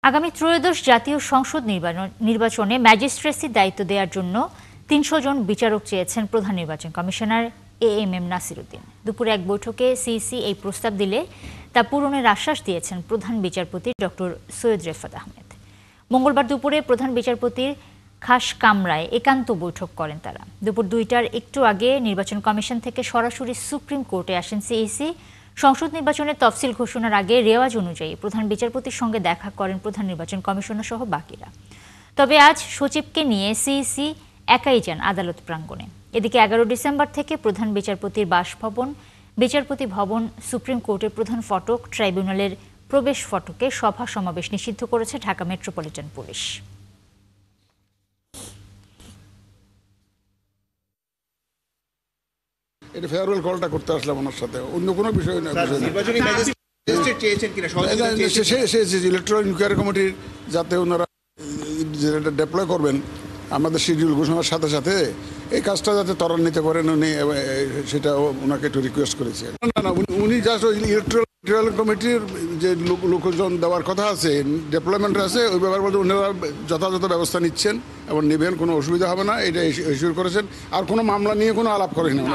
আগামী ত্রয়োদশ জাতীয় সংসদ নির্বাচনে ম্যাজিস্ট্রেসির দায়িত্ব দেওয়ার জন্য ৩০০ জন বিচারক চেয়েছেন প্রধান নির্বাচন কমিশনার এএমএম নাসির উদ্দিন। দুপুরে এক বৈঠকে সিইসি এই প্রস্তাব দিলে তা পূরণের আশ্বাস দিয়েছেন প্রধান বিচারপতি ডক্টর সৈয়দ রেফাত আহমেদ। মঙ্গলবার দুপুরে প্রধান বিচারপতির খাস কামরায় একান্ত বৈঠক করেন তারা। দুপুর ২টার একটু আগে নির্বাচন কমিশন থেকে সরাসরি সুপ্রিম কোর্টে আসেন সিইসি। সংসদ নির্বাচনের তফসিল ঘোষণার আগে রেওয়াজ অনুযায়ী প্রধান বিচারপতির সঙ্গে দেখা করেন প্রধান নির্বাচন কমিশনার সহ বাকিরা। তবে আজ সচিবকে নিয়ে সিইসি একাই যান আদালত প্রাঙ্গণে। এদিকে ১১ ডিসেম্বর থেকে প্রধান বিচারপতির বাসভবন, বিচারপতি ভবন, সুপ্রিম কোর্টের প্রধান ফটক, ট্রাইব্যুনালের প্রবেশ ফটকে সভা সমাবেশ নিষিদ্ধ করেছে ঢাকা মেট্রোপলিটন পুলিশ। এটা ফেয়ারওয়েল কলটা করতে আসলাম ওনার সাথে, অন্য কোনো বিষয় না। ইলেকট্রাল ইনকোয়ারি কমিটির যাতে ওনারা যেটা ডেপ্লয় করবেন আমাদের শিডিউল ঘোষণার সাথে সাথে এই কাজটা যাতে ত্বরান্বিত করেন উনি, সেটা ওনাকে একটু রিকোয়েস্ট করেছে। না, উনি জাস্ট ইলেকট্রাল কমিটির যে লোকজন দেওয়ার কথা আছে, ডেপ্লয়মেন্ট আছে, ওই ব্যাপার বলতে ওনারা যথাযথ ব্যবস্থা নিচ্ছেন এবং নেবেন, কোনো অসুবিধা হবে না, এটা ইস্যুর করেছেন। আর কোনো মামলা নিয়ে কোনো আলাপ করেন না।